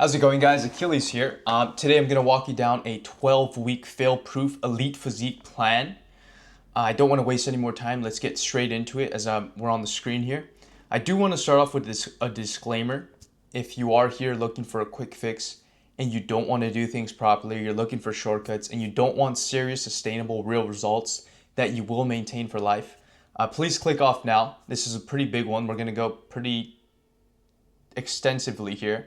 How's it going, guys? Achilles here. Today I'm going to walk you down a 12-week fail-proof elite physique plan. I don't want to waste any more time. Let's get straight into it as we're on the screen here. I do want to start off with a disclaimer. If you are here looking for a quick fix and you don't want to do things properly, you're looking for shortcuts, and you don't want serious, sustainable, real results that you will maintain for life, please click off now. This is a pretty big one. We're going to go pretty extensively here.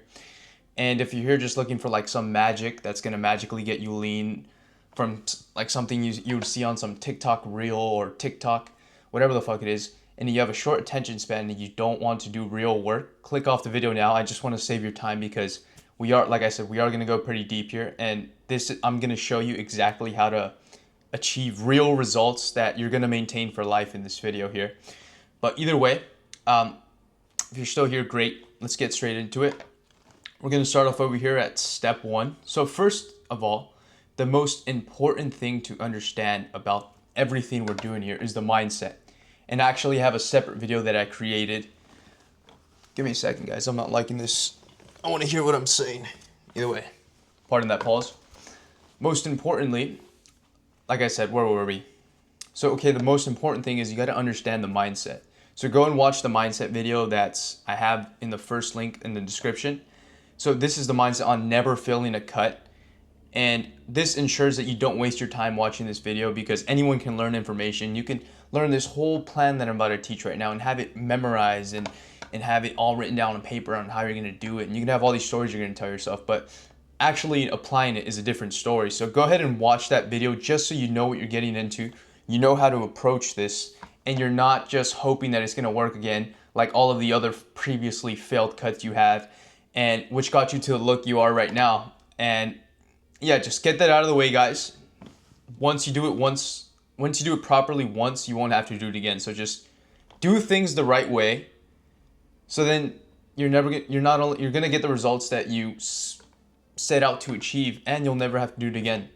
And if you're here just looking for like some magic that's going to magically get you lean from like something you would see on some TikTok reel or TikTok, whatever the fuck it is, and you have a short attention span and you don't want to do real work, click off the video now. I just want to save your time because we are, like I said, we are going to go pretty deep here. And I'm going to show you exactly how to achieve real results that you're going to maintain for life in this video here. But either way, if you're still here, great. Let's get straight into it. We're going to start off over here at step 1. So first of all, the most important thing to understand about everything we're doing here is the mindset. And I actually have a separate video that I created. Give me a second, guys. I'm not liking this. I want to hear what I'm saying. Either way, pardon that pause. Most importantly, like I said, where were we? So, okay, the most important thing is you got to understand the mindset. So go and watch the mindset video I have in the first link in the description. So this is the mindset on never failing a cut. And this ensures that you don't waste your time watching this video because anyone can learn information. You can learn this whole plan that I'm about to teach right now and have it memorized and have it all written down on paper on how you're going to do it. And you can have all these stories you're going to tell yourself, but actually applying it is a different story. So go ahead and watch that video just so you know what you're getting into. You know how to approach this, and you're not just hoping that it's going to work again like all of the other previously failed cuts you have, and which got you to the look you are right now. And yeah, just get that out of the way, guys. Once you do it properly once, you won't have to do it again. So just do things the right way. So then you're gonna get the results that you set out to achieve, and you'll never have to do it again.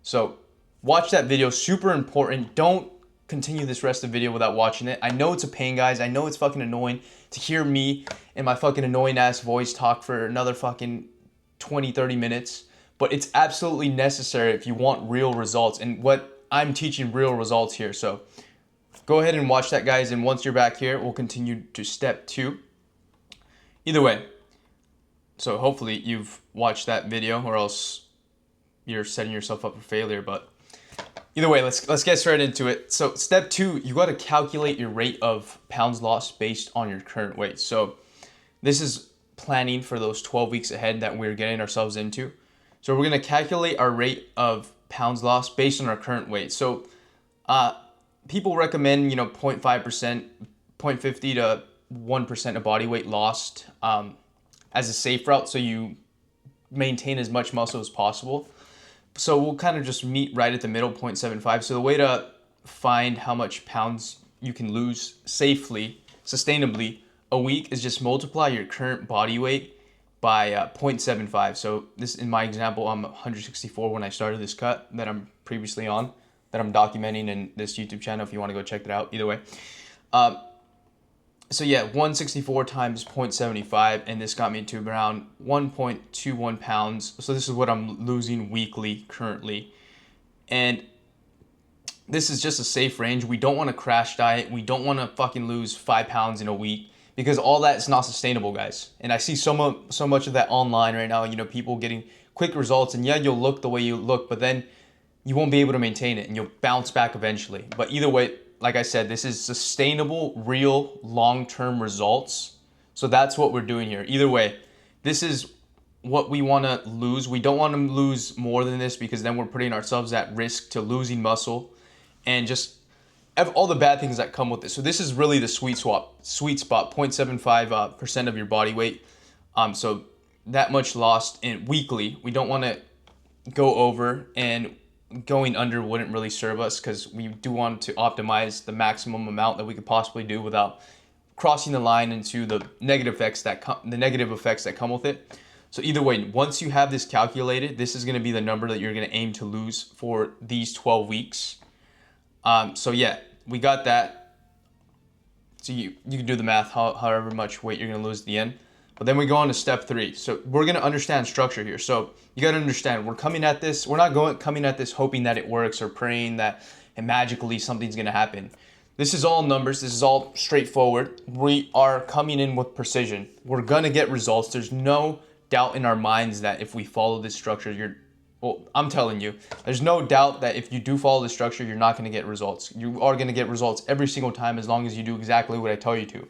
So watch that video, super important. Don't continue this rest of the video without watching it. I know it's a pain, guys. I know it's fucking annoying to hear me and my fucking annoying ass voice talk for another fucking 20-30 minutes, but it's absolutely necessary if you want real results, and what I'm teaching real results here. So go ahead and watch that, guys, and once you're back here, we'll continue to step 2. Either way, so hopefully you've watched that video, or else you're setting yourself up for failure. But either way, let's get straight into it. So step 2, you got to calculate your rate of pounds lost based on your current weight. So this is planning for those 12 weeks ahead that we're getting ourselves into. So we're going to calculate our rate of pounds lost based on our current weight. So people recommend, 0.5%, 0.50 to 1% of body weight lost as a safe route, so you maintain as much muscle as possible. So we'll kind of just meet right at the middle, 0.75. So the way to find how much pounds you can lose safely, sustainably a week is just multiply your current body weight by 0.75. So this, in my example, I'm 164 when I started this cut that I'm previously on, that I'm documenting in this YouTube channel if you want to go check that out. Either way. So yeah, 164 times 0.75, and this got me to around 1.21 pounds. So this is what I'm losing weekly currently. And this is just a safe range. We don't want to crash diet. We don't want to fucking lose 5 pounds in a week, because all that is not sustainable, guys. And I see so much of that online right now, people getting quick results, and yeah, you'll look the way you look, but then you won't be able to maintain it, and you'll bounce back eventually. But either way, like I said, this is sustainable, real, long-term results. So that's what we're doing here. Either way, this is what we want to lose. We don't want to lose more than this, because then we're putting ourselves at risk to losing muscle and just all the bad things that come with it. So this is really the sweet spot, 0.75% of your body weight. So that much lost in weekly. We don't want to go over, and going under wouldn't really serve us, because we do want to optimize the maximum amount that we could possibly do without crossing the line into the negative effects that come with it. So either way, once you have this calculated, this is going to be the number that you're going to aim to lose for these 12 weeks. So yeah, we got that. So you can do the math, however much weight you're going to lose at the end. But then we go on to step 3. So we're going to understand structure here. So you got to understand, we're not coming at this hoping that it works or praying that and magically something's going to happen. This is all numbers. This is all straightforward. We are coming in with precision. We're going to get results. There's no doubt in our minds that if we follow this structure, I'm telling you, there's no doubt that if you do follow the structure, you're not going to get results. You are going to get results every single time as long as you do exactly what I tell you to.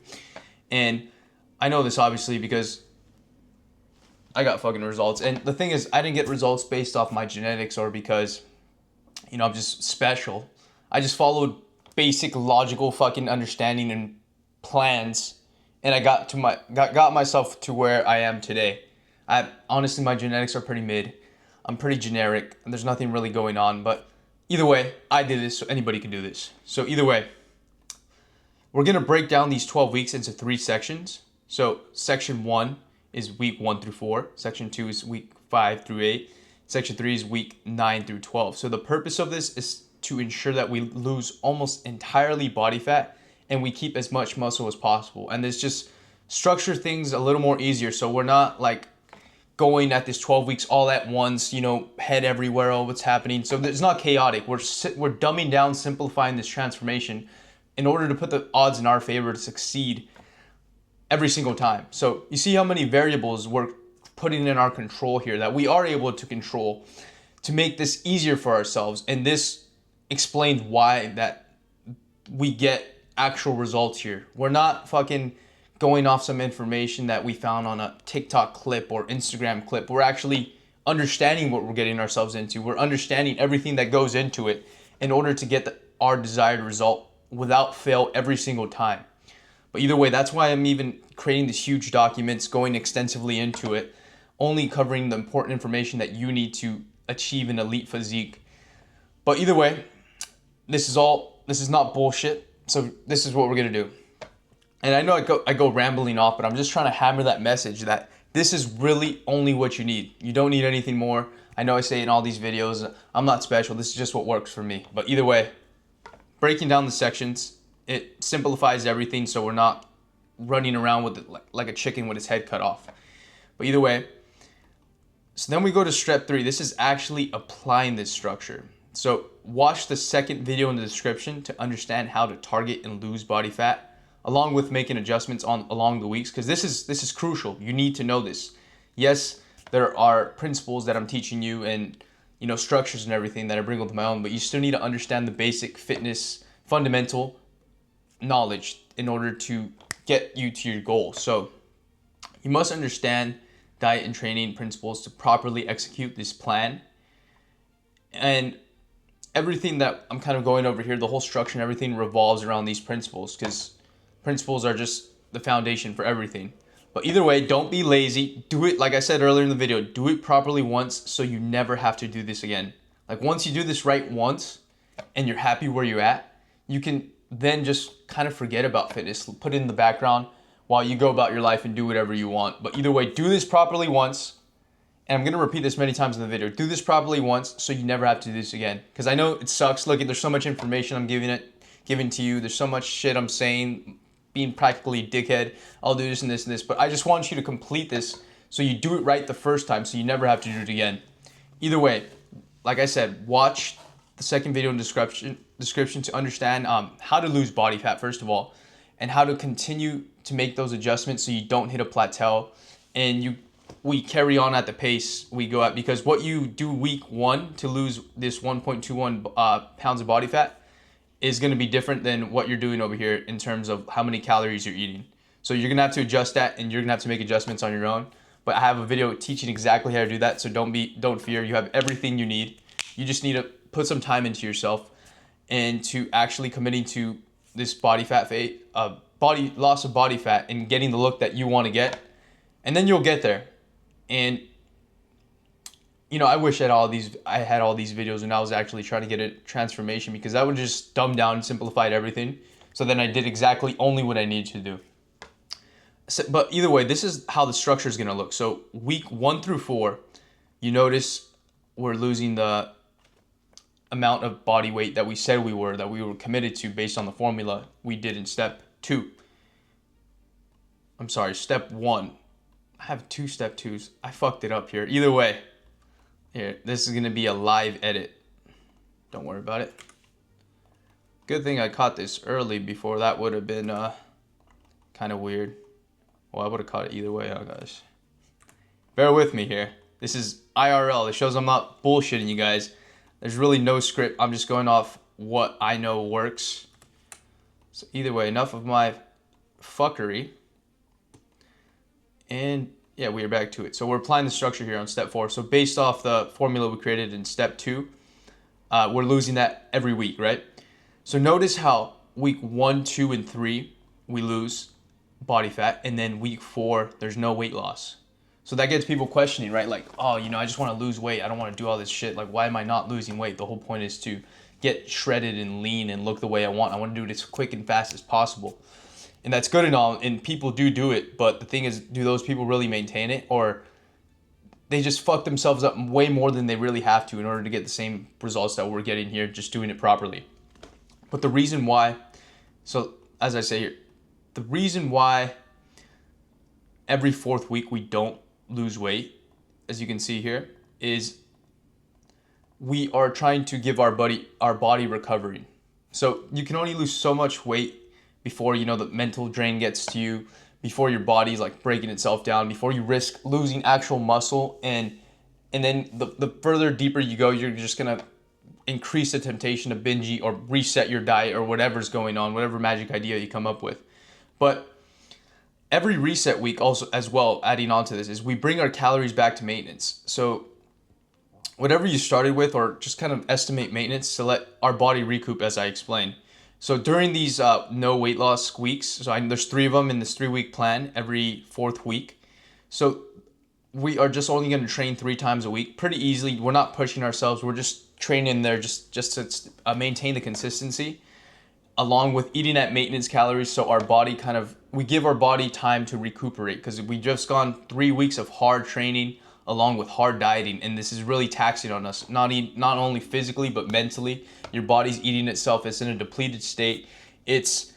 And I know this obviously because I got fucking results. And the thing is, I didn't get results based off my genetics or because, I'm just special. I just followed basic logical fucking understanding and plans, and I got myself to where I am today. Honestly, my genetics are pretty mid. I'm pretty generic, and there's nothing really going on. But either way, I did this, so anybody can do this. So either way, we're gonna break down these 12 weeks into 3 sections. So section 1 is week 1 through 4. Section 2 is week 5 through 8. Section 3 is week 9 through 12. So the purpose of this is to ensure that we lose almost entirely body fat and we keep as much muscle as possible. And this just structure things a little more easier. So we're not like going at this 12 weeks all at once, head everywhere, oh, what's happening. So it's not chaotic. We're dumbing down, simplifying this transformation in order to put the odds in our favor to succeed every single time. So you see how many variables we're putting in our control here that we are able to control to make this easier for ourselves. And this explains why that we get actual results here. We're not fucking going off some information that we found on a TikTok clip or Instagram clip. We're actually understanding what we're getting ourselves into. We're understanding everything that goes into it in order to get our desired result without fail every single time. But either way, that's why I'm even creating these huge documents, going extensively into it, only covering the important information that you need to achieve an elite physique. But either way, this is not bullshit. So this is what we're gonna do. And I know I go rambling off, but I'm just trying to hammer that message that this is really only what you need. You don't need anything more. I know I say in all these videos, I'm not special. This is just what works for me. But either way, breaking down the sections, it simplifies everything so we're not running around with it like a chicken with its head cut off. But either way, so then we go to step 3. This is actually applying this structure. So watch the second video in the description to understand how to target and lose body fat, along with making adjustments along the weeks, because this is crucial. You need to know this. Yes, there are principles that I'm teaching you and structures and everything that I bring with my own, but you still need to understand the basic fitness fundamental knowledge in order to get you to your goal. So you must understand diet and training principles to properly execute this plan. And everything that I'm kind of going over here, the whole structure and everything revolves around these principles, because principles are just the foundation for everything. But either way, don't be lazy. Do it, like I said earlier in the video, do it properly once so you never have to do this again. Like once you do this right once and you're happy where you're at, you can then just kind of forget about fitness, put it in the background while you go about your life and do whatever you want. But either way, do this properly once. And I'm going to repeat this many times in the video. Do this properly once so you never have to do this again. Because I know it sucks. Look, there's so much information I'm giving to you. There's so much shit I'm saying, being practically a dickhead. I'll do this and this and this. But I just want you to complete this so you do it right the first time so you never have to do it again. Either way, like I said, watch the second video in the description to understand how to lose body fat, first of all, and how to continue to make those adjustments so you don't hit a plateau and we carry on at the pace we go at, because what you do week 1 to lose this 1.21 pounds of body fat is going to be different than what you're doing over here in terms of how many calories you're eating. So you're going to have to adjust that and you're going to have to make adjustments on your own. But I have a video teaching exactly how to do that, so don't fear. You have everything you need. You just need to put some time into yourself and to actually committing to this body loss of body fat and getting the look that you want to get, and then you'll get there. And I wish I had all these videos and I was actually trying to get a transformation, because I would just dumb down and simplified everything. So then I did exactly only what I needed to do. So, but either way, this is how the structure is going to look. So week 1 through 4, you notice we're losing the amount of body weight that we said we were committed to based on the formula we did in step 1. I have two step twos. I fucked it up here. Either way, here, this is gonna be a live edit. Don't worry about it. Good thing I caught this early before that would have been kind of weird. Well, I would have caught it either way, huh, guys? Bear with me here. This is IRL. It shows I'm not bullshitting you guys. There's really no script. I'm just going off what I know works. So either way, enough of my fuckery. And yeah, we are back to it. So we're applying the structure here on step 4. So based off the formula we created in step 2, we're losing that every week, right? So notice how week 1, 2, and 3, we lose body fat. And then week 4, there's no weight loss. So that gets people questioning, right? Like, oh, you know, I just want to lose weight. I don't want to do all this shit. Like, why am I not losing weight? The whole point is to get shredded and lean and look the way I want. I want to do it as quick and fast as possible. And that's good and all, and people do it. But the thing is, do those people really maintain it? Or they just fuck themselves up way more than they really have to in order to get the same results that we're getting here, just doing it properly. But the reason why, so as I say here, the reason why every 4th week we don't lose weight, as you can see here, is we are trying to give our body recovery. So you can only lose so much weight before, you know, the mental drain gets to you, before your body's like breaking itself down, before you risk losing actual muscle, and then the further deeper you go, you're just gonna increase the temptation to binge eat or reset your diet or whatever's going on, whatever magic idea you come up with. But every reset week also as well, adding on to this, is we bring our calories back to maintenance. So whatever you started with, or just kind of estimate maintenance to let our body recoup, as I explained. So during these no weight loss weeks, so there's 3 of them in this 3-week plan every 4th week. So we are just only going to train 3 times a week, pretty easily. We're not pushing ourselves. We're just training there just to maintain the consistency, along with eating at maintenance calories. So our body we give our body time to recuperate, because we just gone 3 weeks of hard training along with hard dieting, and this is really taxing on us, not only physically but mentally. Your body's eating itself. It's in a depleted state. It's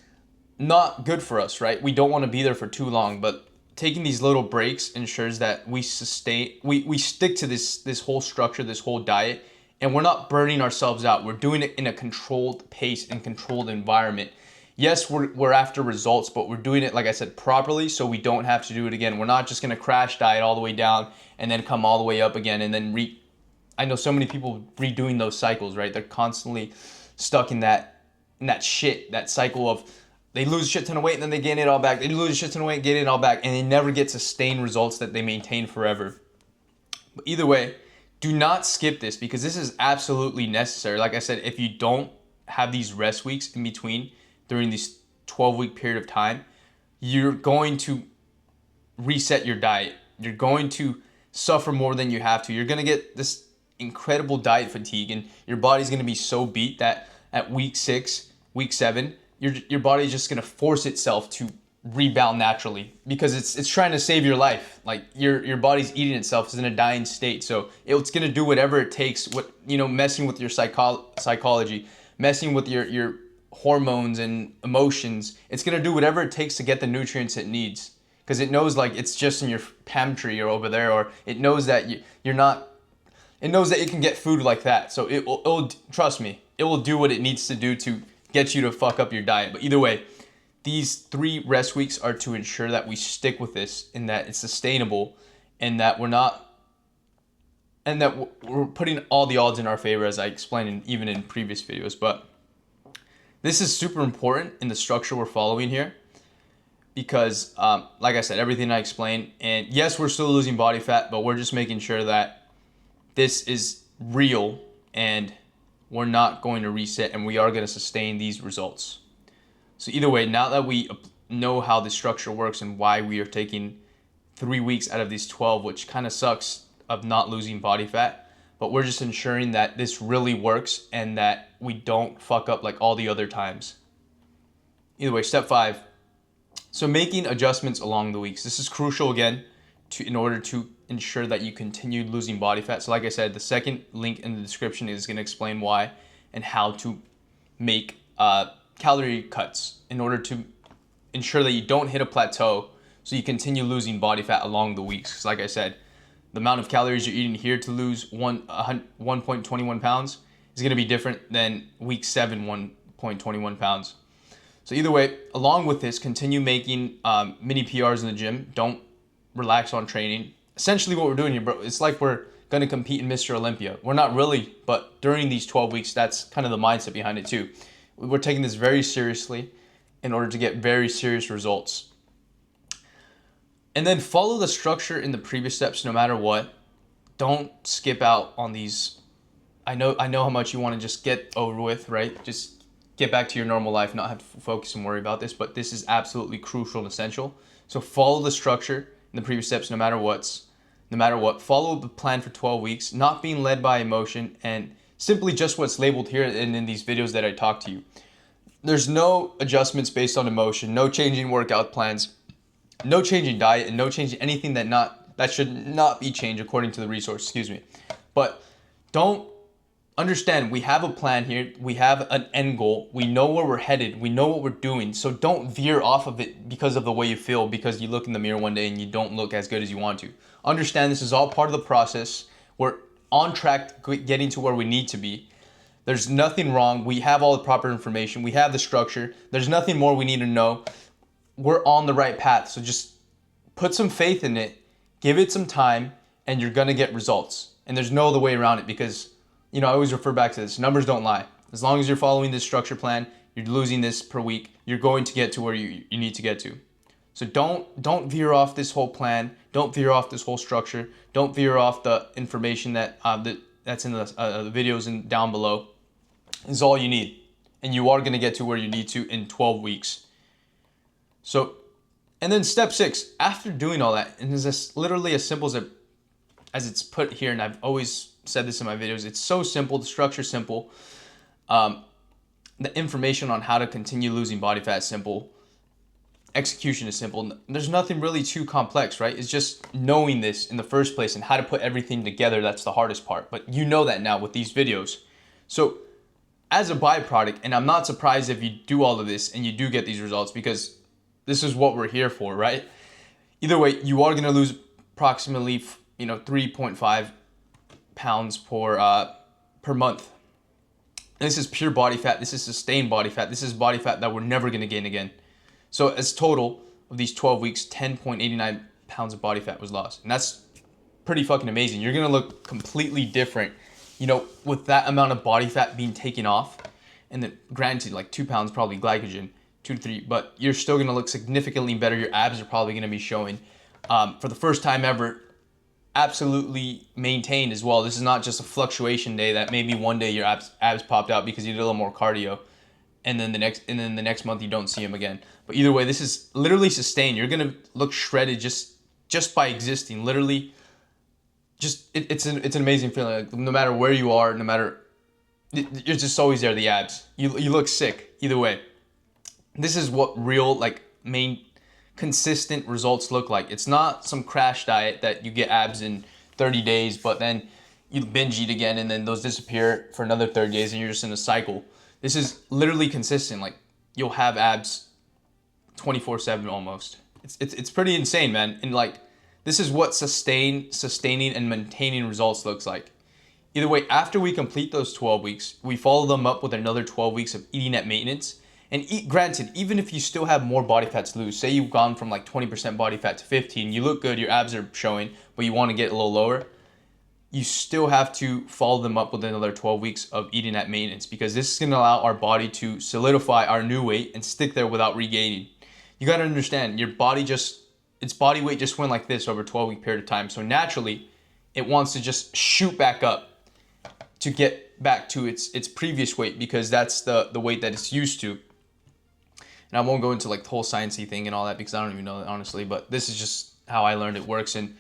not good for us, right? We don't want to be there for too long, but taking these little breaks ensures that we stick to this whole structure, this whole diet, and we're not burning ourselves out. We're doing it in a controlled pace and controlled environment. Yes, we're after results, but we're doing it, like I said, properly, so we don't have to do it again. We're not just gonna crash diet all the way down and then come all the way up again, and then I know so many people redoing those cycles, right? They're constantly stuck in that shit, that cycle of they lose a shit ton of weight and then they gain it all back. They lose a shit ton of weight, gain it all back, and they never get sustained results that they maintain forever. But either way, do not skip this, because this is absolutely necessary. Like I said, if you don't have these rest weeks in between during this 12-week period of time, you're going to reset your diet. You're going to suffer more than you have to. You're going to get this incredible diet fatigue, and your body's going to be so beat that at week 6, week 7, your body's just going to force itself to rebound naturally, because it's trying to save your life. Like your body's eating itself. It's in a dying state, so it's going to do whatever it takes, messing with your psychology, messing with your hormones and emotions. It's going to do whatever it takes to get the nutrients it needs, because it knows, like, it's just in your pantry or over there, or it knows that you're not. It knows that it can get food like that. So it'll trust me, it will do what it needs to do to get you to fuck up your diet. But either way, these 3 rest weeks are to ensure that we stick with this, and that it's sustainable, and that we're putting all the odds in our favor, as I explained even in previous videos. But this is super important in the structure we're following here, because like I said, everything I explained, and yes, we're still losing body fat, but we're just making sure that this is real and we're not going to reset, and we are going to sustain these results. So either way, now that we know how the structure works and why we are taking 3 weeks out of these 12, which kind of sucks of not losing body fat, but we're just ensuring that this really works and that we don't fuck up like all the other times. Either way, step 5. So making adjustments along the weeks. This is crucial again in order to ensure that you continue losing body fat. So like I said, the second link in the description is going to explain why and how to make calorie cuts in order to ensure that you don't hit a plateau, So you continue losing body fat along the weeks. 'Cause like I said, the amount of calories you're eating here to lose 1.21 pounds is going to be different than week 7, 1.21 pounds. So either way, along with this, continue making mini PRs in the gym. Don't relax on training. Essentially what we're doing here, bro, it's like we're going to compete in Mr. Olympia. We're not really, but during these 12 weeks, that's kind of the mindset behind it too. We're taking this very seriously in order to get very serious results. And then follow the structure in the previous steps no matter what. Don't skip out on these. I know how much you want to just get over with, right? Just get back to your normal life, not have to focus and worry about this, but this is absolutely crucial and essential. So follow the structure in the previous steps no matter what. Follow the plan for 12 weeks, not being led by emotion, and simply just what's labeled here and in these videos that I talk to you. There's no adjustments based on emotion, no changing workout plans, no changing diet, and no changing anything that should not be changed according to the resource, But don't understand, we have a plan here, we have an end goal, we know where we're headed, we know what we're doing, so don't veer off of it because of the way you feel, because you look in the mirror one day and you don't look as good as you want to. Understand this is all part of the process. We're on track to getting to where we need to be. There's nothing wrong. We have all the proper information. We have the structure. There's nothing more we need to know. We're on the right path. So just put some faith in it, give it some time, and you're going to get results. And there's no other way around it because, I always refer back to this. Numbers don't lie. As long as you're following this structure plan, you're losing this per week, you're going to get to where you need to get to. So don't veer off this whole plan. Don't veer off this whole structure. Don't veer off the information that's in the videos and down below. Is all you need. And you are going to get to where you need to in 12 weeks. So, and then step 6, after doing all that, and it's just literally as simple as it's put here, and I've always said this in my videos, it's so simple, the structure's simple. The information on how to continue losing body fat is simple. Execution is simple. There's nothing really too complex, right? It's just knowing this in the first place and how to put everything together. That's the hardest part. But you know that now with these videos. So as a byproduct, and I'm not surprised if you do all of this and you do get these results because this is what we're here for, right? Either way, you are going to lose approximately, 3.5 pounds per month. And this is pure body fat. This is sustained body fat. This is body fat that we're never going to gain again. So as total of these 12 weeks, 10.89 pounds of body fat was lost. And that's pretty fucking amazing. You're going to look completely different, with that amount of body fat being taken off. And then granted, like 2 pounds probably glycogen, 2 to 3, but you're still going to look significantly better. Your abs are probably going to be showing for the first time ever, absolutely maintained as well. This is not just a fluctuation day that maybe one day your abs popped out because you did a little more cardio. And then the next month you don't see them again. But either way, this is literally sustained. You're gonna look shredded just by existing. Literally, it's an amazing feeling. Like, no matter where you are, you're just always there. The abs. You look sick. Either way, this is what real main consistent results look like. It's not some crash diet that you get abs in 30 days, but then you binge eat again, and then those disappear for another 30 days, and you're just in a cycle. This is literally consistent. Like, you'll have abs 24/7 almost. It's pretty insane, man. And this is what sustaining and maintaining results looks like. Either way, after we complete those 12 weeks, we follow them up with another 12 weeks of eating at maintenance. And granted, even if you still have more body fat to lose, say you've gone from 20% body fat to 15, you look good, your abs are showing, but you want to get a little lower, you still have to follow them up with another 12 weeks of eating at maintenance, because this is going to allow our body to solidify our new weight and stick there without regaining. You got to understand, its body weight just went like this over a 12-week period of time. So naturally, it wants to just shoot back up to get back to its previous weight, because that's the weight that it's used to. And I won't go into the whole sciencey thing and all that, because I don't even know that, honestly, but this is just how I learned it works. And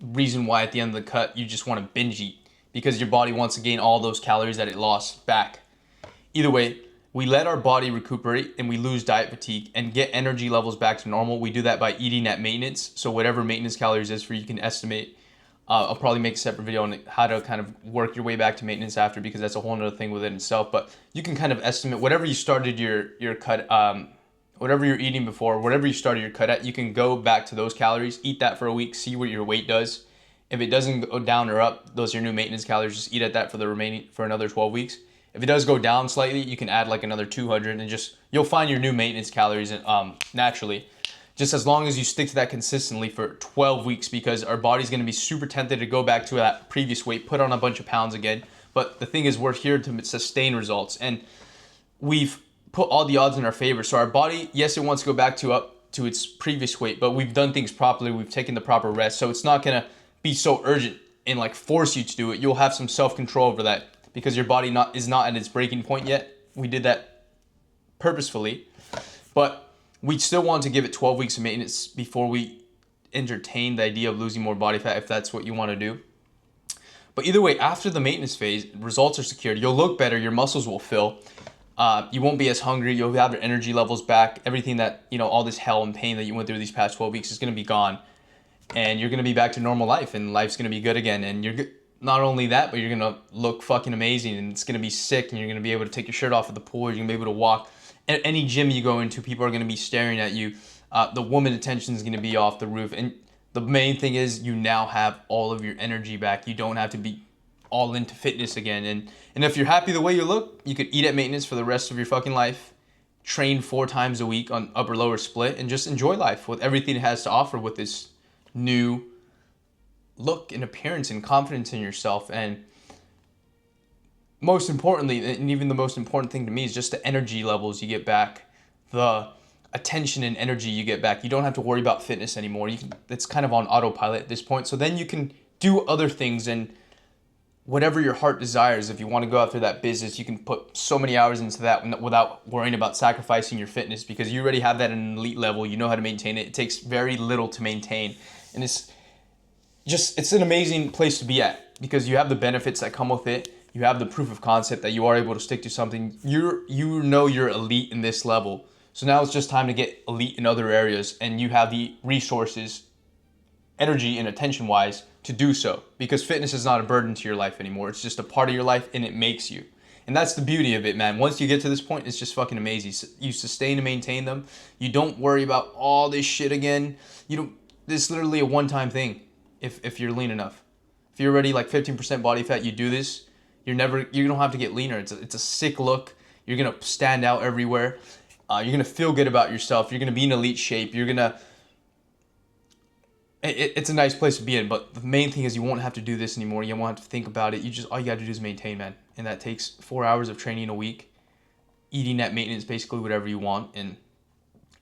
reason why at the end of the cut you just want to binge eat, because your body wants to gain all those calories that it lost back. Either way, we let our body recuperate and we lose diet fatigue and get energy levels back to normal. We do that by eating at maintenance. So whatever maintenance calories is for you, can estimate. I'll probably make a separate video on how to kind of work your way back to maintenance after, because that's a whole other thing within itself. But you can kind of estimate whatever you started your cut whatever you're eating before, whatever you started your cut at, you can go back to those calories, eat that for a week, see what your weight does. If it doesn't go down or up, those are your new maintenance calories. Just eat at that for another 12 weeks. If it does go down slightly, you can add like another 200 and you'll find your new maintenance calories naturally. Just as long as you stick to that consistently for 12 weeks, because our body's going to be super tempted to go back to that previous weight, put on a bunch of pounds again. But the thing is, we're here to sustain results, and we've put all the odds in our favor. So our body, yes, it wants to go back up to its previous weight, but we've done things properly. We've taken the proper rest. So it's not going to be so urgent and like force you to do it. You'll have some self-control over that because your body is not at its breaking point yet. We did that purposefully, but we still want to give it 12 weeks of maintenance before we entertain the idea of losing more body fat, if that's what you want to do. But either way, after the maintenance phase, results are secured. You'll look better. Your muscles will fill. You won't be as hungry. You'll have your energy levels back. Everything that, all this hell and pain that you went through these past 12 weeks is going to be gone. And you're going to be back to normal life, and life's going to be good again. And you're not only that, but you're going to look fucking amazing, and it's going to be sick, and you're going to be able to take your shirt off at the pool. You're going to be able to walk. At any gym you go into, people are going to be staring at you. The woman attention is going to be off the roof. And the main thing is you now have all of your energy back. You don't have to be all into fitness again. And if you're happy the way you look, you could eat at maintenance for the rest of your fucking life, train 4 times a week on upper lower split, and just enjoy life with everything it has to offer with this new look and appearance and confidence in yourself. And most importantly, and even the most important thing to me, is just the energy levels you get back, the attention and energy you get back. You don't have to worry about fitness anymore. It's kind of on autopilot at this point. So then you can do other things and whatever your heart desires. If you want to go after that business, you can put so many hours into that without worrying about sacrificing your fitness, because you already have that at an elite level. You know how to maintain it. It takes very little to maintain. And it's an amazing place to be at, because you have the benefits that come with it. You have the proof of concept that you are able to stick to something. You're elite in this level. So now it's just time to get elite in other areas, and you have the resources, energy and attention wise, to do so, because fitness is not a burden to your life anymore. It's just a part of your life, and it makes you. And that's the beauty of it, man. Once you get to this point, it's just fucking amazing. You sustain and maintain them. You don't worry about all this shit again. This is literally a one-time thing if you're lean enough. If you're already like 15% body fat, you do this. You don't have to get leaner. It's a sick look. You're gonna stand out everywhere. You're gonna feel good about yourself. You're gonna be in elite shape. It's a nice place to be in. But the main thing is you won't have to do this anymore. You won't have to think about it. All you gotta do is maintain, man. And that takes 4 hours of training a week, eating at maintenance, basically whatever you want, and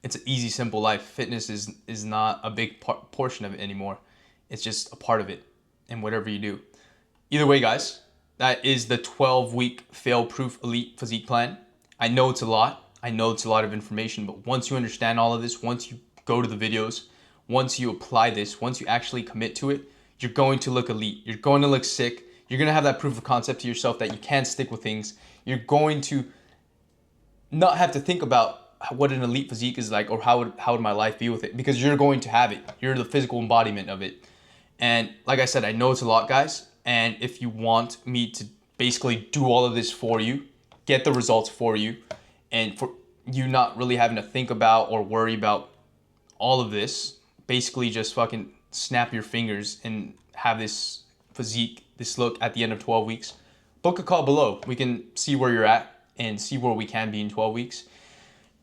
it's an easy, simple life. Fitness is not a big portion of it anymore. It's just a part of it, and whatever you do. Either way, guys, that is the 12-week fail-proof elite physique plan. I know it's a lot. I know it's a lot of information, but once you understand all of this, once you go to the videos, once you apply this, once you actually commit to it, you're going to look elite. You're going to look sick. You're going to have that proof of concept to yourself that you can stick with things. You're going to not have to think about what an elite physique is like, or how would my life be with it, because you're going to have it. You're the physical embodiment of it. And like I said, I know it's a lot, guys. And if you want me to basically do all of this for you, get the results for you, and for you not really having to think about or worry about all of this, basically just fucking snap your fingers and have this physique, this look at the end of 12 weeks, book a call below. We can see where you're at and see where we can be in 12 weeks.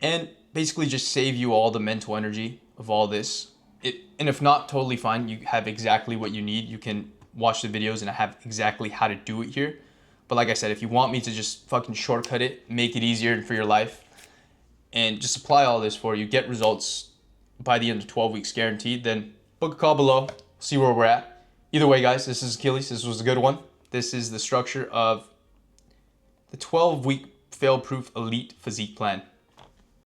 And basically just save you all the mental energy of all this. And if not, totally fine. You have exactly what you need. You can watch the videos and I have exactly how to do it here. But like I said, if you want me to just fucking shortcut it, make it easier for your life, and just apply all this for you, get results by the end of 12 weeks guaranteed, then book a call below, see where we're at. Either way, guys, this is Achilles. This was a good one. This is the structure of the 12-week fail-proof elite physique plan.